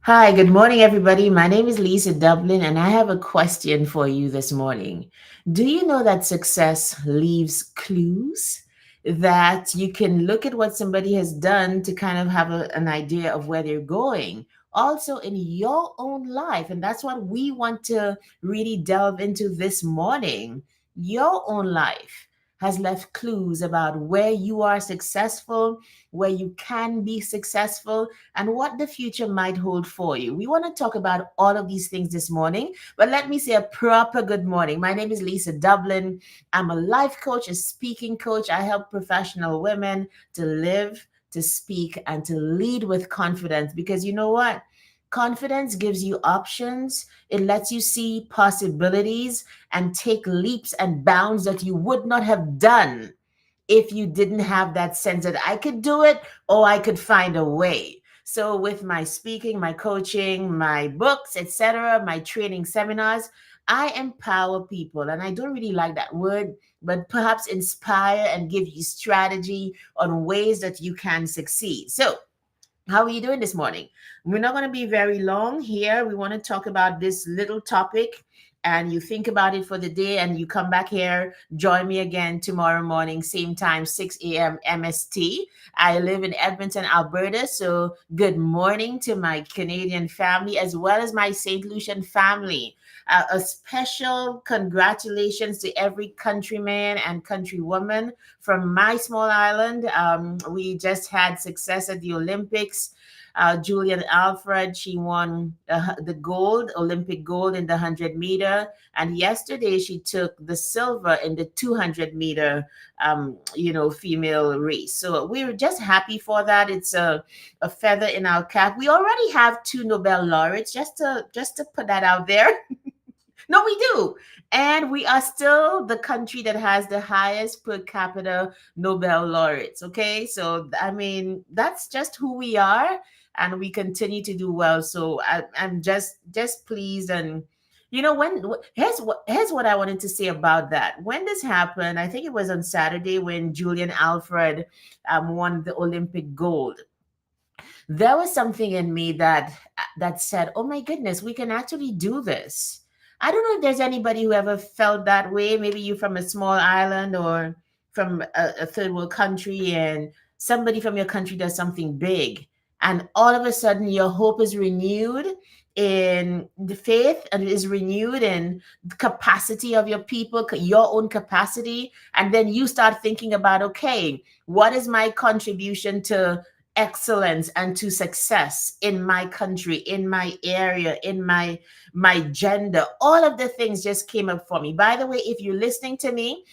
Hi, good morning, everybody. My name is Lisa Dublin, and I have a question for you this morning. Do you know that success leaves clues? That you can look at what somebody has done to kind of have an idea of where they're going, also in your own life. And that's what we want to really delve into this morning. Your own life has left clues about where you are successful, where you can be successful, and what the future might hold for you. We want to talk about all of these things this morning, but let me say a proper good morning. My name is Lisa Dublin. I'm a life coach, a speaking coach. I help professional women to live, to speak, and to lead with confidence because you know what? Confidence gives you options. It lets you see possibilities and take leaps and bounds that you would not have done if you didn't have that sense that I could do it or I could find a way. So with my speaking, my coaching, my books, etc., my training seminars, I empower people. And I don't really like that word, but perhaps inspire and give you strategy on ways that you can succeed. So how are you doing this morning? We're not going to be very long here. We want to talk about this little topic, and you think about it for the day, and you come back here. Join me again tomorrow morning, same time, 6 a.m. MST. I live in Edmonton, Alberta. So, good morning to my Canadian family as well as my St. Lucian family. A special congratulations to every countryman and countrywoman from my small island. We just had success at the Olympics. Julian Alfred, she won the gold, Olympic gold in the 100 meter. And yesterday she took the silver in the 200 meter, female race. So we were just happy for that. It's a feather in our cap. We already have two Nobel laureates, just to put that out there. No, we do. And we are still the country that has the highest per capita Nobel laureates. Okay. So, I mean, that's just who we are. And we continue to do well. So I'm just pleased. And, here's what I wanted to say about that. When this happened, I think it was on Saturday when Julian Alfred won the Olympic gold. There was something in me that said, "Oh my goodness, we can actually do this." I don't know if there's anybody who ever felt that way. Maybe you from a small island or from a third world country, and somebody from your country does something big, and all of a sudden your hope is renewed in the faith and is renewed in the capacity of your people, your own capacity, and then you start thinking about, okay, what is my contribution to excellence and to success in my country, in my area, in my gender. All of the things just came up for me. By the way, if you're listening to me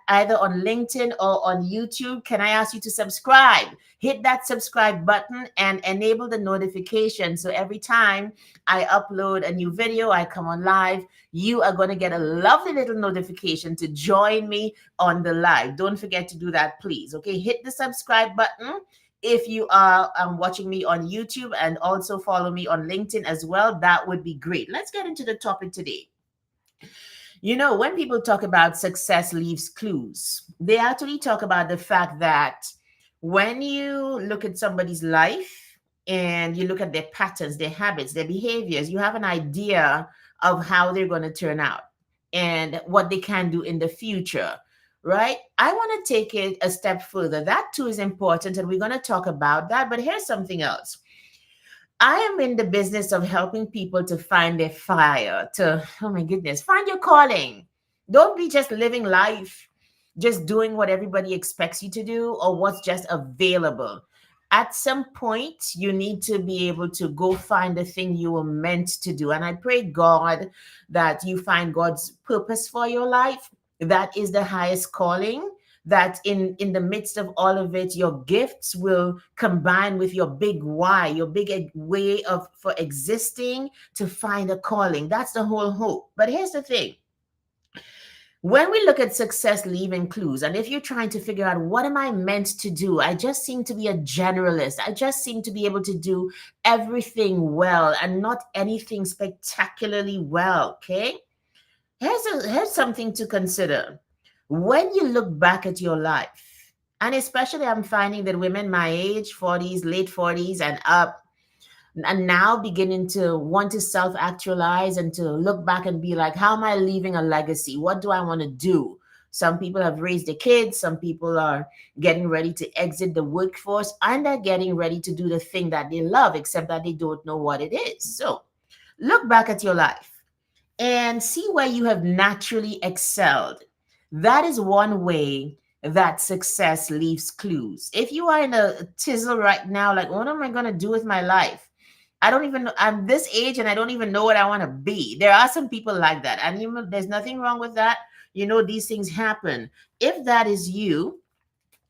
either on LinkedIn or on YouTube, can I ask you to subscribe? Hit that subscribe button and enable the notification, so every time I upload a new video, I come on live, you are going to get a lovely little notification to join me on the live. Don't forget to do that, please. Okay, hit the subscribe button if you are watching me on YouTube, and also follow me on LinkedIn as well. That would be great. Let's get into the topic today. When people talk about success leaves clues, they actually talk about the fact that when you look at somebody's life and you look at their patterns, their habits, their behaviors, you have an idea of how they're going to turn out and what they can do in the future, right? I want to take it a step further. That too is important, and we're going to talk about that. But here's something else. I am in the business of helping people to find their fire, to, oh my goodness, find your calling. Don't be just living life, just doing what everybody expects you to do or what's just available. At some point, you need to be able to go find the thing you were meant to do. And I pray, God, that you find God's purpose for your life. That is the highest calling, that in the midst of all of it, your gifts will combine with your big why, your big way of for existing, to find a calling. That's the whole hope. But here's the thing. When we look at success leaving clues, and if you're trying to figure out what am I meant to do, I just seem to be a generalist. I just seem to be able to do everything well and not anything spectacularly well. Okay. Here's something to consider. When you look back at your life, and especially I'm finding that women my age, 40s, late 40s and up, and now beginning to want to self actualize and to look back and be like, how am I leaving a legacy? What do I want to do? Some people have raised their kids, some people are getting ready to exit the workforce, and they're getting ready to do the thing that they love, except that they don't know what it is. So look back at your life and see where you have naturally excelled. That is one way that success leaves clues. If you are in a tizzle right now, like, what am I going to do with my life? I don't even know. I'm this age and I don't even know what I want to be. There are some people like that. And there's nothing wrong with that. These things happen. If that is you,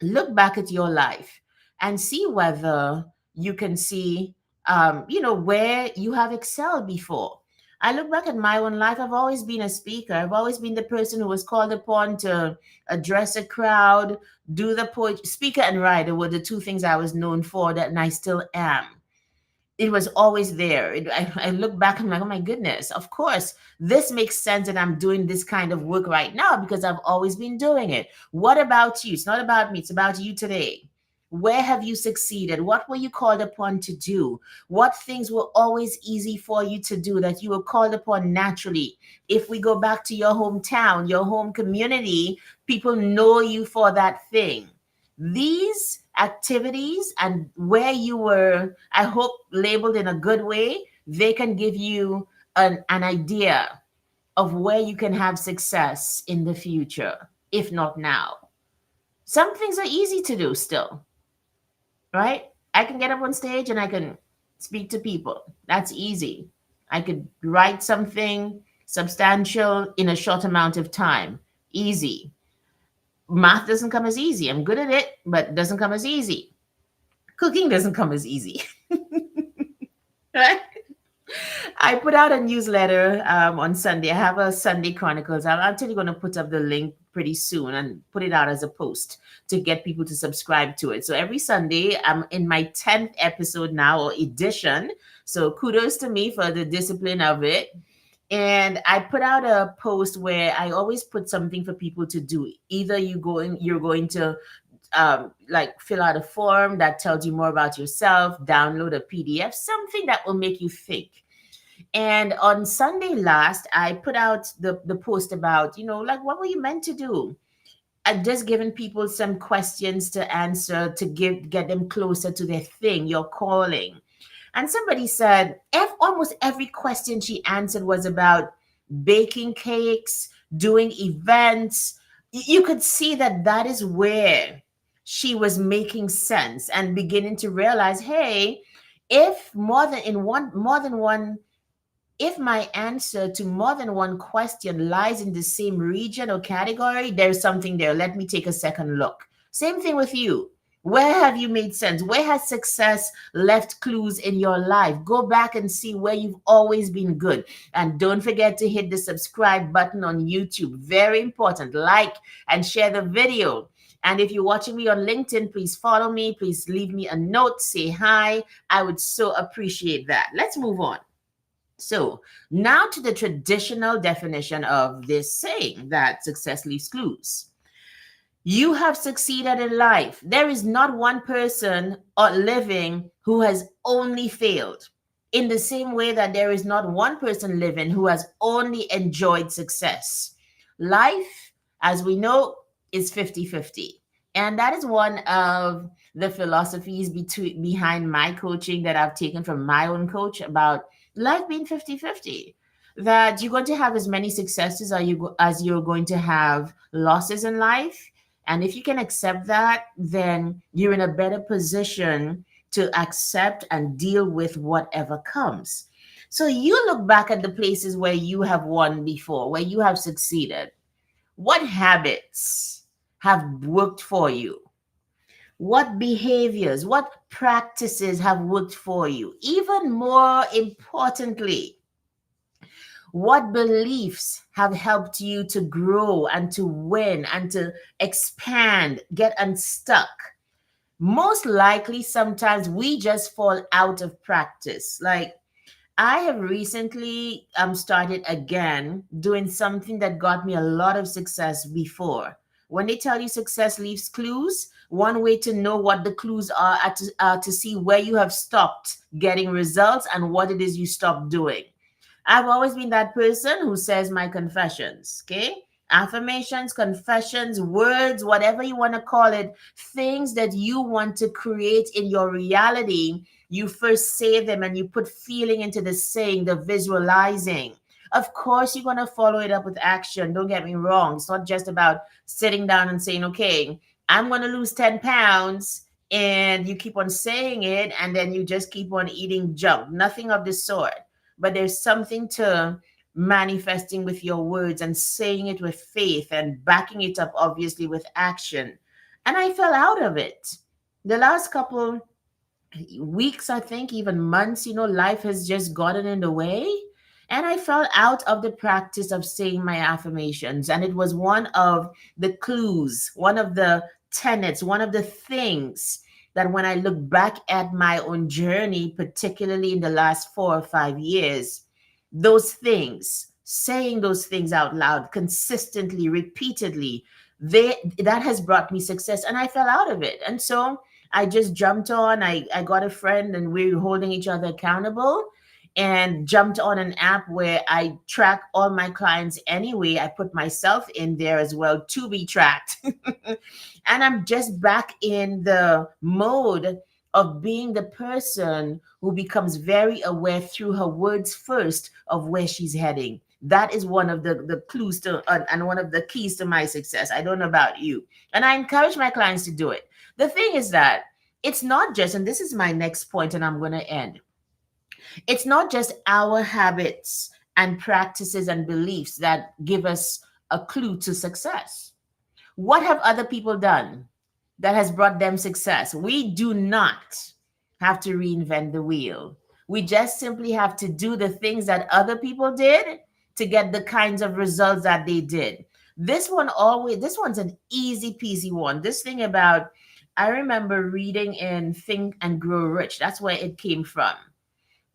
look back at your life and see whether you can see where you have excelled before. I look back at my own life. I've always been a speaker. I've always been the person who was called upon to address a crowd, do the poetry. Speaker and writer were the two things I was known for, that, and I still am. It was always there. I look back, I'm like, oh my goodness, of course, this makes sense that I'm doing this kind of work right now because I've always been doing it. What about you? It's not about me, it's about you today. Where have you succeeded? What were you called upon to do? What things were always easy for you to do that you were called upon naturally? If we go back to your hometown, your home community, people know you for that thing. These activities and where you were, I hope, labeled in a good way, they can give you an idea of where you can have success in the future, if not now. Some things are easy to do still, right? I can get up on stage and I can speak to people. That's easy. I could write something substantial in a short amount of time. Easy. Math doesn't come as easy. I'm good at it, but it doesn't come as easy. Cooking doesn't come as easy. Right? I put out a newsletter on Sunday. I have a Sunday Chronicles. I'm actually going to put up the link pretty soon and put it out as a post to get people to subscribe to it. So every Sunday, I'm in my 10th episode now, or edition. So kudos to me for the discipline of it. And I put out a post where I always put something for people to do. Either you're going to like fill out a form that tells you more about yourself, download a PDF, something that will make you think. And on Sunday last, I put out the post about, like, what were you meant to do? I just giving people some questions to answer to get them closer to their thing, your calling. And somebody said, almost every question she answered was about baking cakes, doing events. You could see that that is where she was making sense and beginning to realize, hey, if more than one if my answer to more than one question lies in the same region or category, there's something there. Let me take a second look. Same thing with you. Where have you made sense? Where has success left clues in your life? Go back and see where you've always been good. And don't forget to hit the subscribe button on YouTube. Very important. Like and share the video. And if you're watching me on LinkedIn, please follow me. Please leave me a note. Say hi. I would so appreciate that. Let's move on. So, now to the traditional definition of this saying that success leaves clues. You have succeeded in life. There is not one person or living who has only failed. In the same way that there is not one person living who has only enjoyed success. Life, as we know, is 50-50. And that is one of the philosophies behind my coaching that I've taken from my own coach about life being 50-50. That you're going to have as many successes as you're going to have losses in life. And if you can accept that, then you're in a better position to accept and deal with whatever comes. So you look back at the places where you have won before, where you have succeeded. What habits have worked for you? What behaviors, what practices have worked for you? Even more importantly, what beliefs have helped you to grow and to win and to expand, get unstuck? Most likely, sometimes we just fall out of practice. Like, I have recently started again doing something that got me a lot of success before. When they tell you success leaves clues, One way to know what the clues are to see where you have stopped getting results and what it is you stopped doing. I've always been that person who says my confessions, okay? Affirmations, confessions, words, whatever you want to call it, things that you want to create in your reality. You first say them and you put feeling into the saying, the visualizing. Of course, you're going to follow it up with action. Don't get me wrong. It's not just about sitting down and saying, okay, I'm going to lose 10 pounds. And you keep on saying it, and then you just keep on eating junk. Nothing of the sort, but there's something to manifesting with your words and saying it with faith and backing it up, obviously, with action. And I fell out of it. The last couple weeks, I think, even months, life has just gotten in the way. And I fell out of the practice of saying my affirmations. And it was one of the clues, one of the tenets, one of the things that when I look back at my own journey, particularly in the last 4 or 5 years, those things, saying those things out loud consistently, repeatedly, that has brought me success. And I fell out of it. And so I just jumped on. I got a friend and we were holding each other accountable, and jumped on an app where I track all my clients anyway. I put myself in there as well to be tracked. And I'm just back in the mode of being the person who becomes very aware through her words first of where she's heading. That is one of the clues to and one of the keys to my success. I don't know about you. And I encourage my clients to do it. The thing is that it's not just, and this is my next point, and I'm going to end. It's not just our habits and practices and beliefs that give us a clue to success. What have other people done that has brought them success? We do not have to reinvent the wheel. We just simply have to do the things that other people did to get the kinds of results that they did. This one's an easy peasy one. This thing about, I remember reading in Think and Grow Rich. That's where it came from.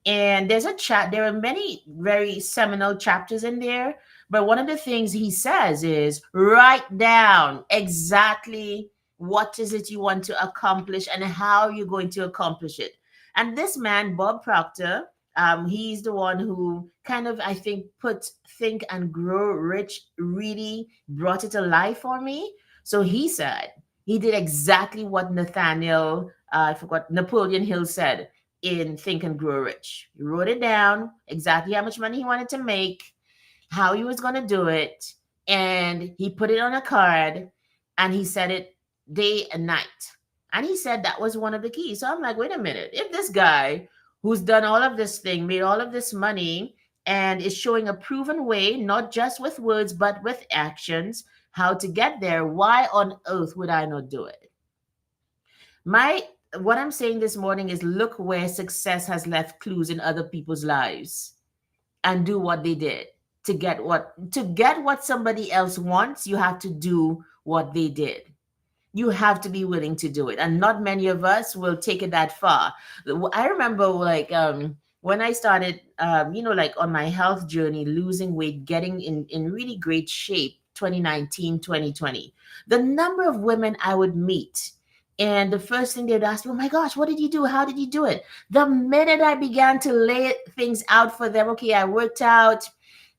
And there are many very seminal chapters in there, but one of the things he says is write down exactly what is it you want to accomplish and how you're going to accomplish it. And this man, Bob Proctor, he's the one who kind of, I think, put Think and Grow Rich, really brought it to life for me. So he said he did exactly what I forgot, Napoleon Hill said in Think and Grow Rich. He wrote it down, exactly how much money he wanted to make, how he was going to do it, and he put it on a card, and he said it day and night. And he said that was one of the keys. So I'm like, wait a minute. If this guy who's done all of this thing, made all of this money, and is showing a proven way, not just with words, but with actions, how to get there, why on earth would I not do it? My What I'm saying this morning is look where success has left clues in other people's lives and do what they did. To get what somebody else wants, you have to do what they did. You have to be willing to do it, and not many of us will take it that far. I remember, like, when I started, like on my health journey, losing weight, getting in really great shape, 2019, 2020, the number of women I would meet, and the first thing they'd ask me, oh my gosh, what did you do? How did you do it? The minute I began to lay things out for them, okay, I worked out,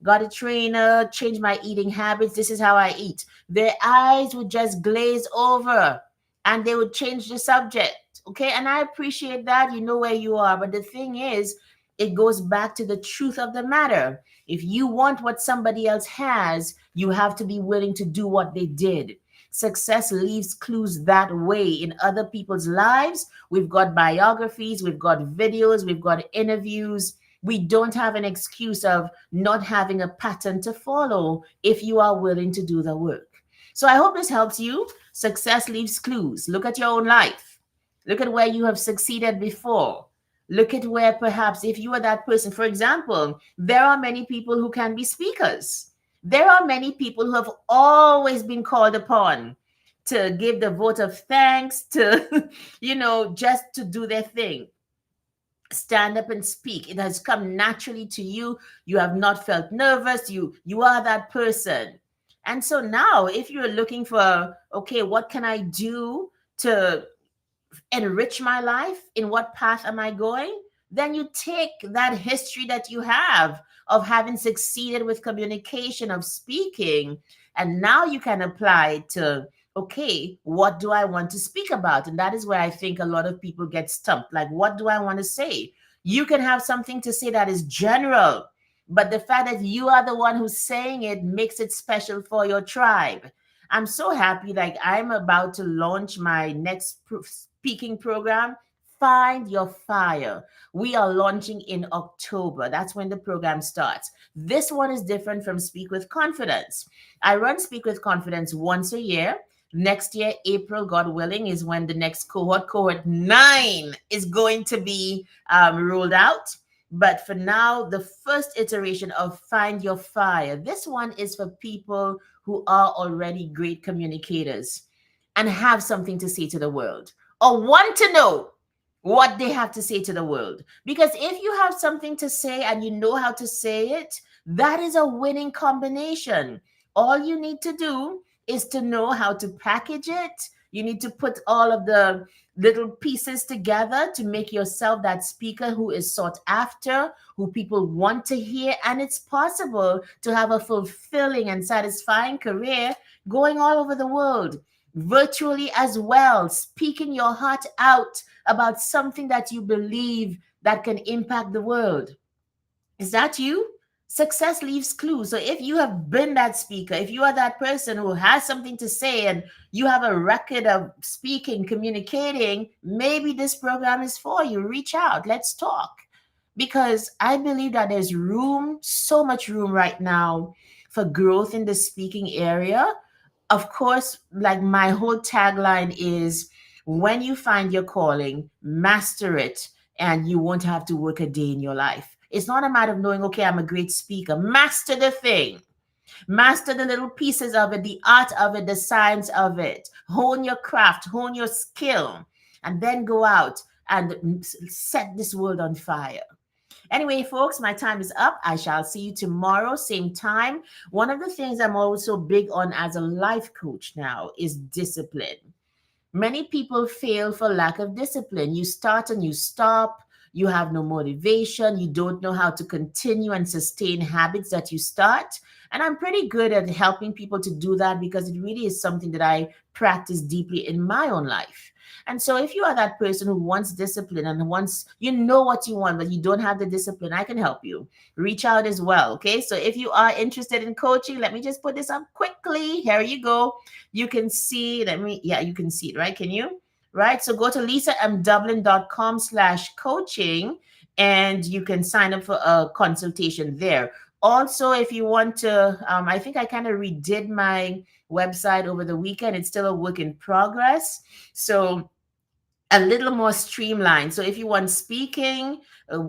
got a trainer, changed my eating habits. This is how I eat. Their eyes would just glaze over and they would change the subject. Okay. And I appreciate that. You know where you are. But the thing is, it goes back to the truth of the matter. If you want what somebody else has, you have to be willing to do what they did. Success leaves clues that way in other people's lives. We've got biographies, we've got videos, we've got interviews. We don't have an excuse of not having a pattern to follow if you are willing to do the work. So I hope this helps you. Success leaves clues. Look at your own life. Look at where you have succeeded before. Look at where perhaps if you are that person, for example, there are many people who can be speakers. There are many people who have always been called upon to give the vote of thanks, to, just to do their thing. Stand up and speak. It has come naturally to you. You have not felt nervous. You are that person. And so now if you're looking for, okay, what can I do to enrich my life? In what path am I going? Then you take that history that you have of having succeeded with communication, of speaking, and now you can apply it to, okay, what do I want to speak about? And that is where I think a lot of people get stumped. Like, what do I want to say? You can have something to say that is general, but the fact that you are the one who's saying it makes it special for your tribe. I'm so happy. Like, I'm about to launch my next speaking program, Find Your Fire. We are launching in October. That's when the program starts. This one is different from Speak with Confidence. I run Speak with Confidence once a year. Next year, April, God willing, is when the next cohort 9, is going to be rolled out. But for now, the first iteration of Find Your Fire, this one is for people who are already great communicators and have something to say to the world, or want to know what they have to say to the world. Because if you have something to say and you know how to say it, that is a winning combination. All you need to do is to know how to package it. You need to put all of the little pieces together to make yourself that speaker who is sought after, who people want to hear. And it's possible to have a fulfilling and satisfying career going all over the world, virtually as well, speaking your heart out about something that you believe that can impact the world. Is that you? Success leaves clues. So if you have been that speaker, if you are that person who has something to say and you have a record of speaking, communicating, maybe this program is for you. Reach out. Let's talk. Because I believe that there's room, so much room right now for growth in the speaking area. Of course, like my whole tagline is, when you find your calling, master it, and you won't have to work a day in your life. It's not a matter of knowing, okay, I'm a great speaker. Master the thing, master the little pieces of it, the art of it, the science of it. Hone your craft, hone your skill, and then go out and set this world on fire. Anyway, folks, my time is up. I shall see you tomorrow, same time. One of the things I'm also big on as a life coach now is discipline. Many people fail for lack of discipline. You start and you stop. You have no motivation. You don't know how to continue and sustain habits that you start. And I'm pretty good at helping people to do that because it really is something that I practice deeply in my own life. And so if you are that person who wants discipline and wants, you know what you want, but you don't have the discipline, I can help you. Reach out as well. Okay. So if you are interested in coaching, let me just put this up quickly. Here you go. You can see, yeah, you can see it, right? Can you? Right. So go to lisamdublin.com/coaching and you can sign up for a consultation there. Also, if you want to, I think I kind of redid my website over the weekend. It's still a work in progress. So a little more streamlined. So if you want speaking,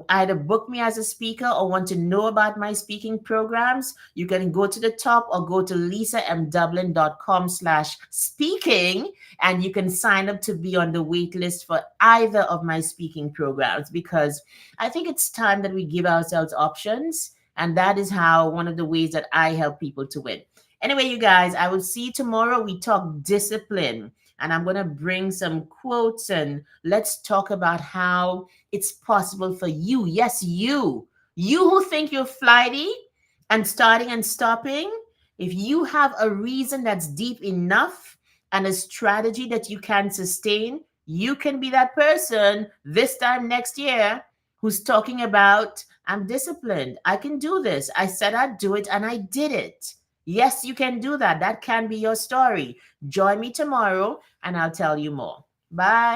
either book me as a speaker or want to know about my speaking programs, you can go to the top or go to lisamdublin.com/speaking and you can sign up to be on the wait list for either of my speaking programs, because I think it's time that we give ourselves options. And that is how one of the ways that I help people to win. Anyway, you guys, I will see you tomorrow. We talk discipline. And I'm going to bring some quotes and let's talk about how it's possible for you. Yes, you who think you're flighty and starting and stopping. If you have a reason that's deep enough and a strategy that you can sustain, you can be that person this time next year who's talking about, I'm disciplined. I can do this. I said I'd do it and I did it. Yes, you can do that. That can be your story. Join me tomorrow and I'll tell you more. Bye.